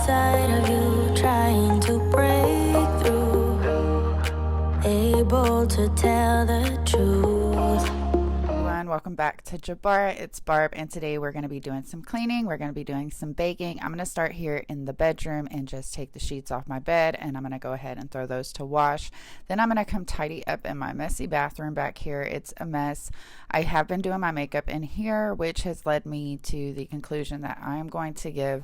inside of you trying to break through, able to tell the truth. Welcome back to Jabara. It's Barb, and today we're going to be doing some cleaning. We're going to be doing some baking. I'm going to start here in the bedroom and just take the sheets off my bed, and I'm going to go ahead and throw those to wash. Then I'm going to come tidy up in my messy bathroom back here. It's a mess. I have been doing my makeup in here, which has led me to the conclusion that I am going to give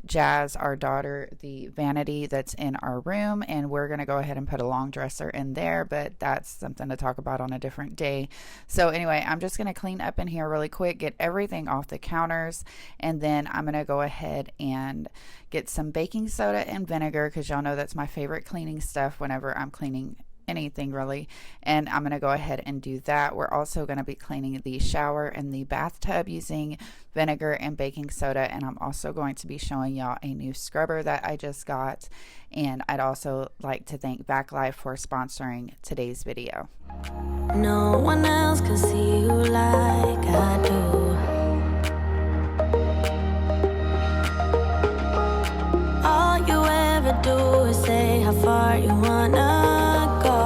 Jazz, our daughter, the vanity that's in our room, and we're going to go ahead and put a long dresser in there, but that's something to talk about on a different day. So anyway, I'm just going to clean up in here really quick, get everything off the counters, and then I'm going to go ahead and get some baking soda and vinegar, because y'all know that's my favorite cleaning stuff whenever I'm cleaning anything really, and I'm going to go ahead and do that. We're also going to be cleaning the shower and the bathtub using vinegar and baking soda, and I'm also going to be showing y'all a new scrubber that I just got. And I'd also like to thank Backlife for sponsoring today's video. No one else can see you like I do. All you ever do is say how far you wanna go.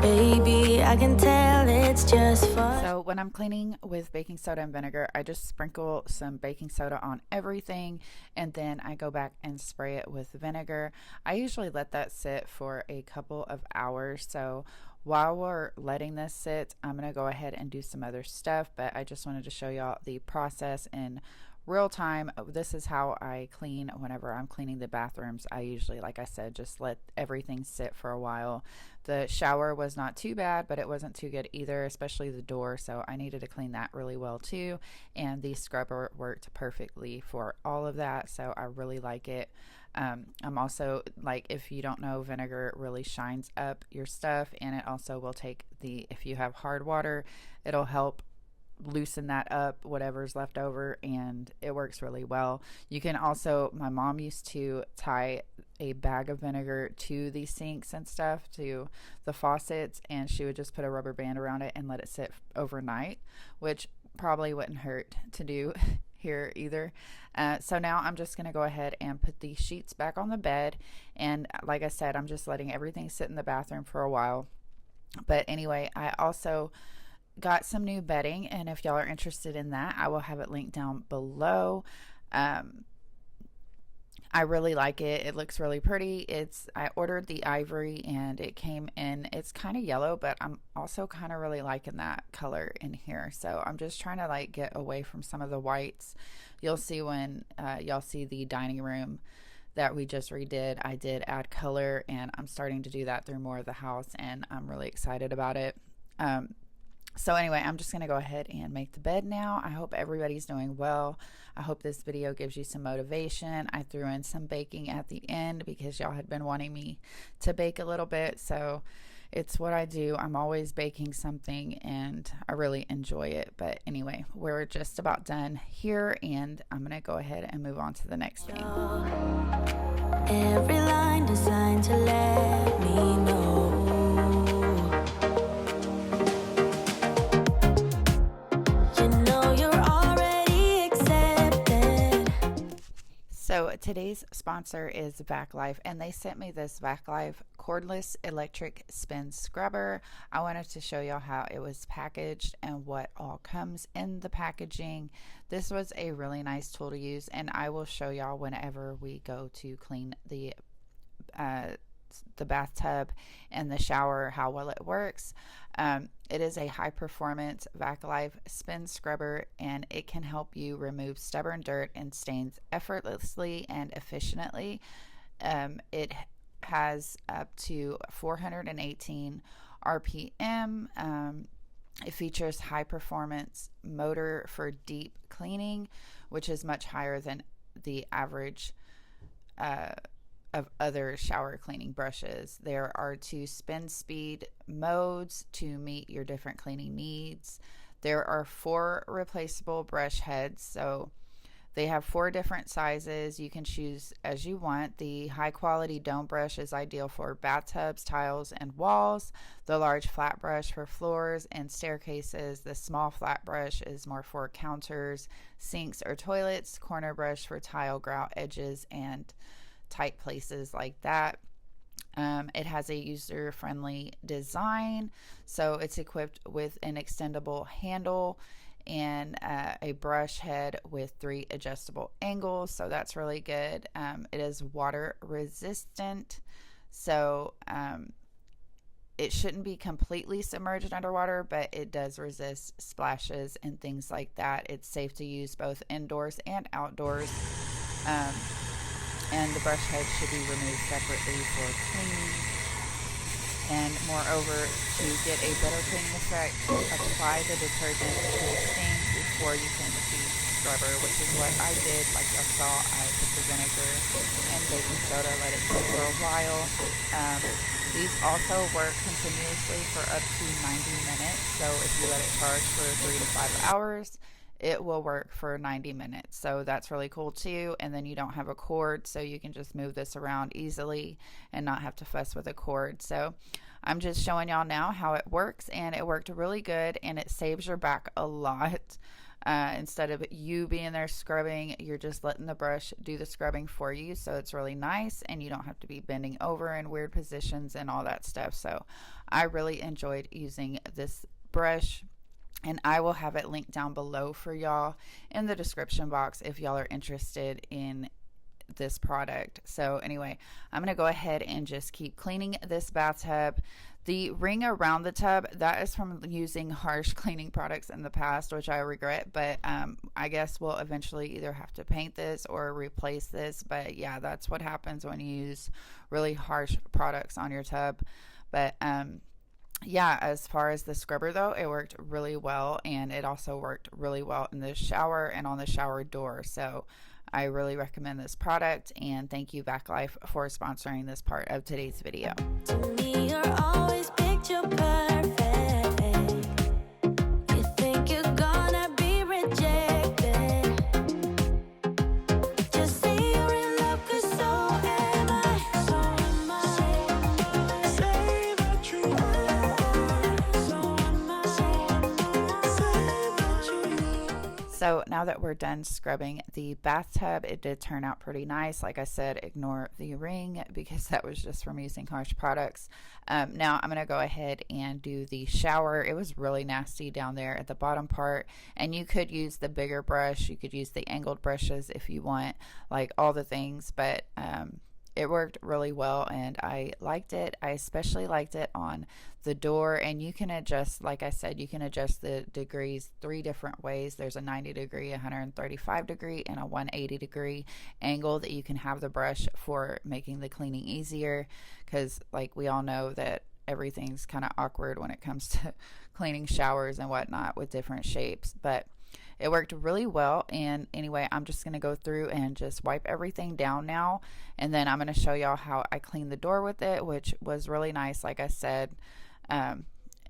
Baby, I can tell it's just fun. So when I'm cleaning with baking soda and vinegar, I just sprinkle some baking soda on everything, and then I go back and spray it with vinegar. I usually let that sit for a couple of hours. So while we're letting this sit, I'm going to go ahead and do some other stuff, but I just wanted to show y'all the process in real time. This is how I clean whenever I'm cleaning the bathrooms. I usually, like I said, just let everything sit for a while. The shower was not too bad, but it wasn't too good either, especially the door, so I needed to clean that really well too, and the scrubber worked perfectly for all of that, so I really like it. I'm also, like, if you don't know, vinegar really shines up your stuff, and it also will take if you have hard water, it'll help loosen that up, whatever's left over, and it works really well. You can also, my mom used to tie a bag of vinegar to the sinks and stuff, to the faucets, and she would just put a rubber band around it and let it sit overnight, which probably wouldn't hurt to do here either. So now I'm just going to go ahead and put the sheets back on the bed, and like I said, I'm just letting everything sit in the bathroom for a while. But anyway, I also got some new bedding, and if y'all are interested in that, I will have it linked down below. I really like it. It looks really pretty. I ordered the ivory and it came in, it's kind of yellow, but I'm also kind of really liking that color in here. So I'm just trying to like get away from some of the whites. You'll see when y'all see the dining room that we just redid, I did add color, and I'm starting to do that through more of the house, and I'm really excited about it. So anyway, I'm just going to go ahead and make the bed now. I hope everybody's doing well. I hope this video gives you some motivation. I threw in some baking at the end because y'all had been wanting me to bake a little bit. So it's what I do. I'm always baking something, and I really enjoy it. But anyway, we're just about done here, and I'm going to go ahead and move on to the next thing. Every line designed to let me know. So today's sponsor is Backlife, and they sent me this Backlife cordless electric spin scrubber. I wanted to show y'all how it was packaged and what all comes in the packaging. This was a really nice tool to use, and I will show y'all whenever we go to clean the bathtub and the shower how well it works. It is a high performance Backlife spin scrubber, and it can help you remove stubborn dirt and stains effortlessly and efficiently. It has up to 418 RPM. It features high performance motor for deep cleaning, which is much higher than the average of other shower cleaning brushes. There are 2 spin speed modes to meet your different cleaning needs. There are 4 replaceable brush heads, so They have 4 different sizes. You can choose as you want. The high quality dome brush is ideal for bathtubs, tiles, and walls. The large flat brush for floors and staircases. The small flat brush is more for counters, sinks, or toilets. Corner brush for tile, grout edges, and tight places like that. It has a user-friendly design, so it's equipped with an extendable handle and a brush head with 3 adjustable angles, so that's really good. It is water resistant, so it shouldn't be completely submerged underwater, but it does resist splashes and things like that. It's safe to use both indoors and outdoors. And the brush head should be removed separately for cleaning. And moreover, to get a better cleaning effect, apply the detergent to the sink before you finish the scrubber, which is what I did. Like you saw, I put the vinegar and baking soda, let it sit for a while. These also work continuously for up to 90 minutes. So if you let it charge for 3 to 5 hours, it will work for 90 minutes. So that's really cool too. And then you don't have a cord, so you can just move this around easily and not have to fuss with a cord. So I'm just showing y'all now how it works, and it worked really good, and it saves your back a lot. Instead of you being there scrubbing, you're just letting the brush do the scrubbing for you. So it's really nice, and you don't have to be bending over in weird positions and all that stuff. So I really enjoyed using this brush. And I will have it linked down below for y'all in the description box if y'all are interested in this product. So anyway, I'm going to go ahead and just keep cleaning this bathtub. The ring around the tub, that is from using harsh cleaning products in the past, which I regret, but I guess we'll eventually either have to paint this or replace this. But yeah, that's what happens when you use really harsh products on your tub. But yeah, as far as the scrubber though, it worked really well, and it also worked really well in the shower and on the shower door. So I really recommend this product, and thank you Backlife for sponsoring this part of today's video. To me, you're always picture perfect. You think you're gonna be rejected. Just say you're in love, 'cause so am I. So am I. Say that you are. So am I. Say that you are. So now that we're done scrubbing the bathtub, it did turn out pretty nice. Like I said, ignore the ring because that was just from using harsh products. Now I'm going to go ahead and do the shower. It was really nasty down there at the bottom part, and you could use the bigger brush. You could use the angled brushes if you want, like all the things, but it worked really well, and I liked it. I especially liked it on the door, and you can adjust, like I said, you can adjust the degrees 3 different ways. There's a 90 degree, 135 degree, and a 180 degree angle that you can have the brush for making the cleaning easier, because like we all know that everything's kind of awkward when it comes to cleaning showers and whatnot with different shapes. But it worked really well, and anyway, I'm just going to go through and just wipe everything down now, and then I'm going to show y'all how I cleaned the door with it, which was really nice. Like I said,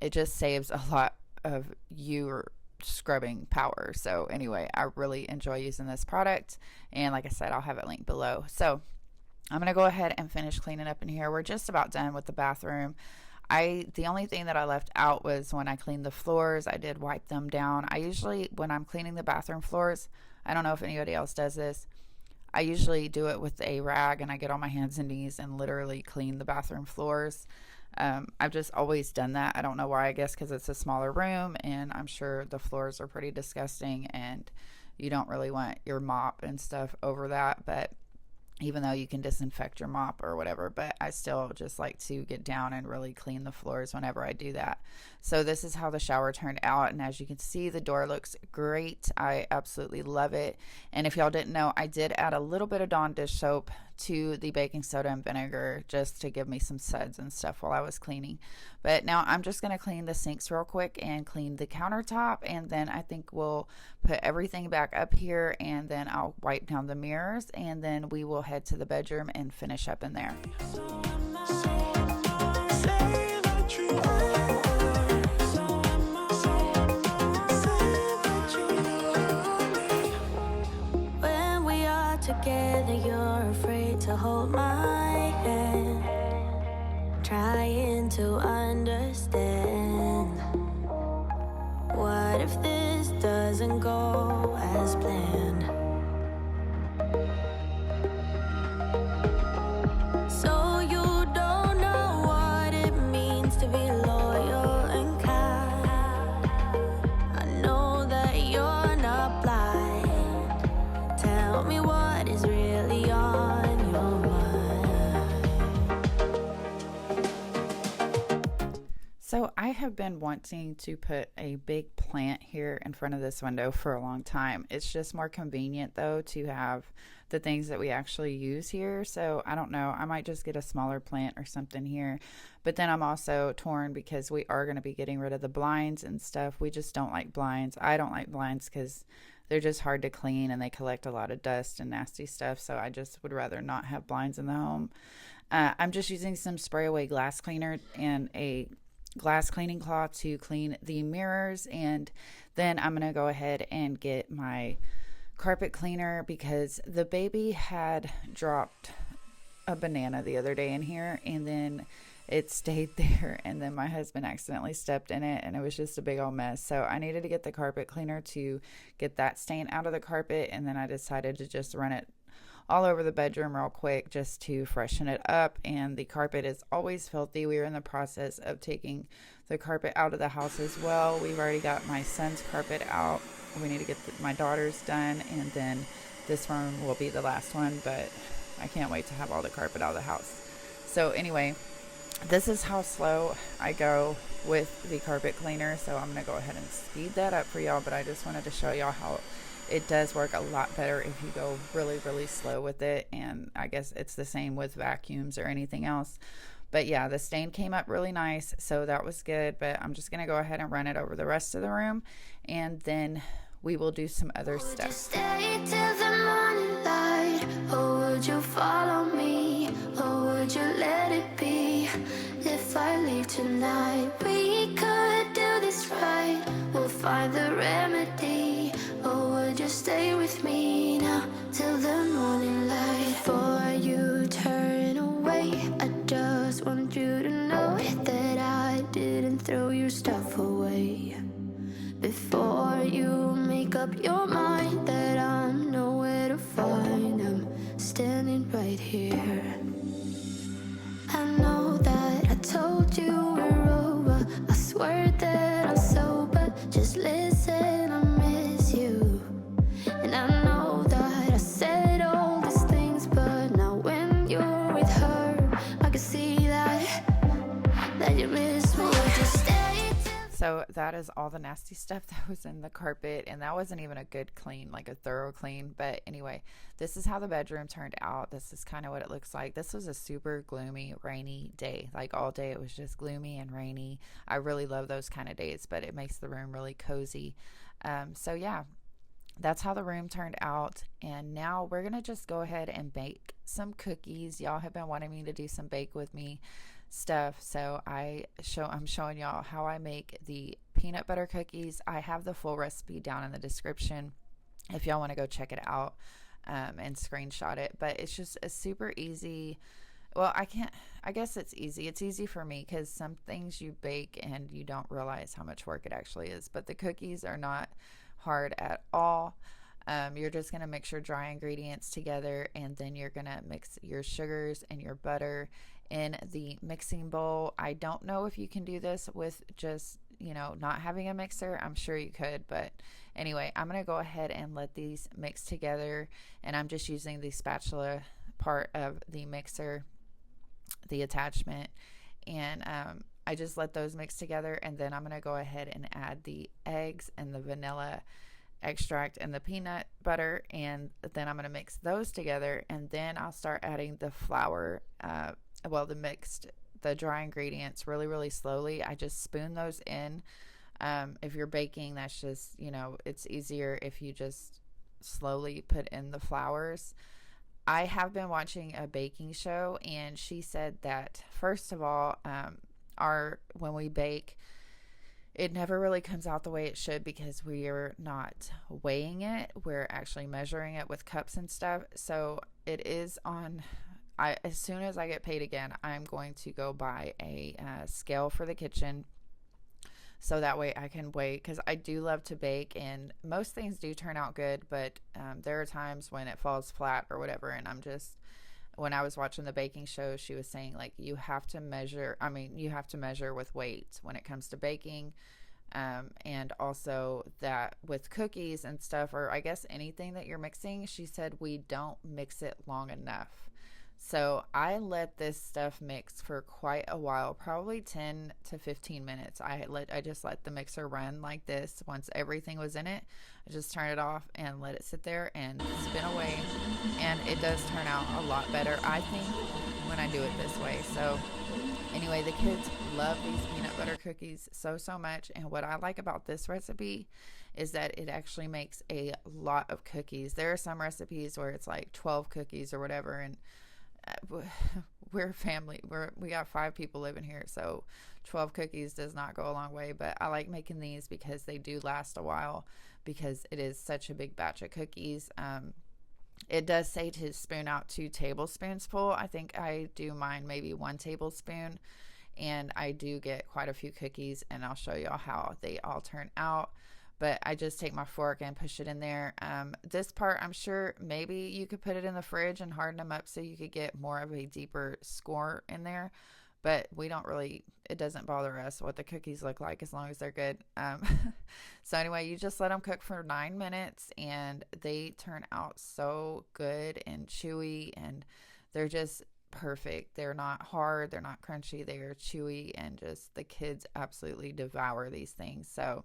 it just saves a lot of your scrubbing power. So anyway, I really enjoy using this product, and like I said, I'll have it linked below. So I'm going to go ahead and finish cleaning up in here. We're just about done with the bathroom. The only thing that I left out was when I cleaned the floors, I did wipe them down. I usually, when I'm cleaning the bathroom floors, I don't know if anybody else does this, I usually do it with a rag, and I get on my hands and knees and literally clean the bathroom floors. I've just always done that. I don't know why. I guess because it's a smaller room, and I'm sure the floors are pretty disgusting, and you don't really want your mop and stuff over that. But even though you can disinfect your mop or whatever, but I still just like to get down and really clean the floors whenever I do that. So this is how the shower turned out, and as you can see, the door looks great. I absolutely love it. And if y'all didn't know, I did add a little bit of Dawn dish soap to the baking soda and vinegar just to give me some suds and stuff while I was cleaning. But now I'm just going to clean the sinks real quick and clean the countertop, and then I think we'll put everything back up here, and then I'll wipe down the mirrors, and then we will head to the bedroom and finish up in there. When together, you're afraid to hold my hand, trying to understand. What if this doesn't go as planned? So you don't know what it means to be loyal and kind. I know that you're not blind. Tell me what is really on your mind. So I have been wanting to put a big plant here in front of this window for a long time. It's just more convenient though to have the things that we actually use here. So I don't know, I might just get a smaller plant or something here. But then I'm also torn because we are going to be getting rid of the blinds and stuff. We just don't like blinds. I don't like blinds because they're just hard to clean and they collect a lot of dust and nasty stuff. So I just would rather not have blinds in the home. I'm just using some spray away glass cleaner and a glass cleaning cloth to clean the mirrors, and then I'm gonna go ahead and get my carpet cleaner because the baby had dropped a banana the other day in here and then it stayed there, and then my husband accidentally stepped in it and it was just a big old mess. So I needed to get the carpet cleaner to get that stain out of the carpet, and then I decided to just run it all over the bedroom real quick just to freshen it up. And the carpet is always filthy. We are in the process of taking the carpet out of the house as well. We've already got my son's carpet out. We need to get my daughter's done, and then this room will be the last one, but I can't wait to have all the carpet out of the house. So anyway, this is how slow I go with the carpet cleaner, so I'm going to go ahead and speed that up for y'all, but I just wanted to show y'all how it does work a lot better if you go really, really slow with it. And I guess it's the same with vacuums or anything else. But yeah, the stain came up really nice, so that was good. But I'm just going to go ahead and run it over the rest of the room, and then we will do some other stuff. Would you stay till the morning light, or would you follow me, or would you let it be? If I leave tonight, we could do this right. We'll find the remedy. Or would you stay with me now till the morning light? Before you turn away, I just want you to know that I didn't throw your stuff away. Before you make up your mind that I'm nowhere to find, I'm standing right here. I know that I told you we're over. I swear that I'm sober. Just listen, I miss you. And I know that I said all these things, but now when you're with her, I can see that you miss me. Just stay till So that is all the nasty stuff that was in the carpet, and that wasn't even a good clean, like a thorough clean. But anyway, this is how the bedroom turned out. This is kind of what it looks like. This was a super gloomy, rainy day. Like all day it was just gloomy and rainy. I really love those kind of days, but it makes the room really cozy. So yeah, that's how the room turned out. And now we're gonna just go ahead and bake some cookies. Y'all have been wanting me to do some bake with me stuff, so I'm showing y'all how I make the peanut butter cookies. I have the full recipe down in the description if y'all want to go check it out and screenshot it. But it's just a super easy, well, I guess it's easy for me because some things you bake and you don't realize how much work it actually is, but the cookies are not hard at all. You're just going to mix your dry ingredients together, and then you're going to mix your sugars and your butter in the mixing bowl. I don't know if you can do this with just, not having a mixer. I'm sure you could, but anyway, I'm going to go ahead and let these mix together, and I'm just using the spatula part of the mixer, the attachment, and I just let those mix together, and then I'm going to go ahead and add the eggs and the vanilla extract and the peanut butter, and then I'm going to mix those together, and then I'll start adding the flour, the dry ingredients really, really slowly. I just spoon those in. If you're baking, that's just, it's easier if you just slowly put in the flours. I have been watching a baking show, and she said that first of all, when we bake, it never really comes out the way it should because we are not weighing it. We're actually measuring it with cups and stuff. So it is on. As soon as I get paid again, I'm going to go buy a scale for the kitchen, so that way I can weigh, because I do love to bake and most things do turn out good, but there are times when it falls flat or whatever, and I'm just, when I was watching the baking show, she was saying like you have to measure, you have to measure with weight when it comes to baking. And also that with cookies and stuff, or I guess anything that you're mixing, she said we don't mix it long enough. So I let this stuff mix for quite a while, probably 10 to 15 minutes. I just let the mixer run like this. Once everything was in it, I just turned it off and let it sit there and spin away. And it does turn out a lot better, I think, when I do it this way. So anyway, the kids love these peanut butter cookies so much. And what I like about this recipe is that it actually makes a lot of cookies. There are some recipes where it's like 12 cookies or whatever, and we're family. We got 5 people living here, so 12 cookies does not go a long way. But I like making these because they do last a while, because it is such a big batch of cookies. It does say to spoon out 2 tablespoons full. I think I do mine maybe 1 tablespoon, and I do get quite a few cookies, and I'll show y'all how they all turn out. But I just take my fork and push it in there. This part, I'm sure maybe you could put it in the fridge and harden them up so you could get more of a deeper score in there. But we don't really, it doesn't bother us what the cookies look like as long as they're good. So anyway, you just let them cook for 9 minutes and they turn out so good and chewy, and they're just perfect. They're not hard, they're not crunchy, they are chewy, and just the kids absolutely devour these things. So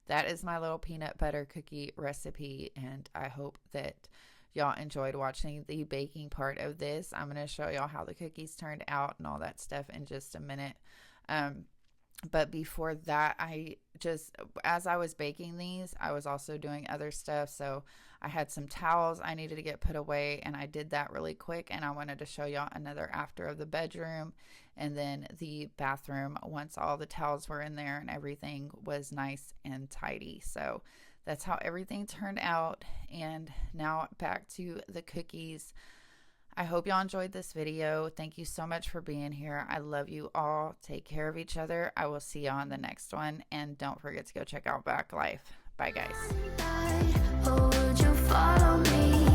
that is my little peanut butter cookie recipe, and I hope that y'all enjoyed watching the baking part of this. I'm going to show y'all how the cookies turned out and all that stuff in just a minute. But before that, as I was baking these, I was also doing other stuff. So I had some towels I needed to get put away, and I did that really quick. And I wanted to show y'all another after of the bedroom and then the bathroom once all the towels were in there and everything was nice and tidy. So that's how everything turned out. And now back to the cookies. I hope y'all enjoyed this video. Thank you so much for being here. I love you all. Take care of each other. I will see y'all on the next one. And don't forget to go check out Back Life. Bye, guys. Or would you follow me?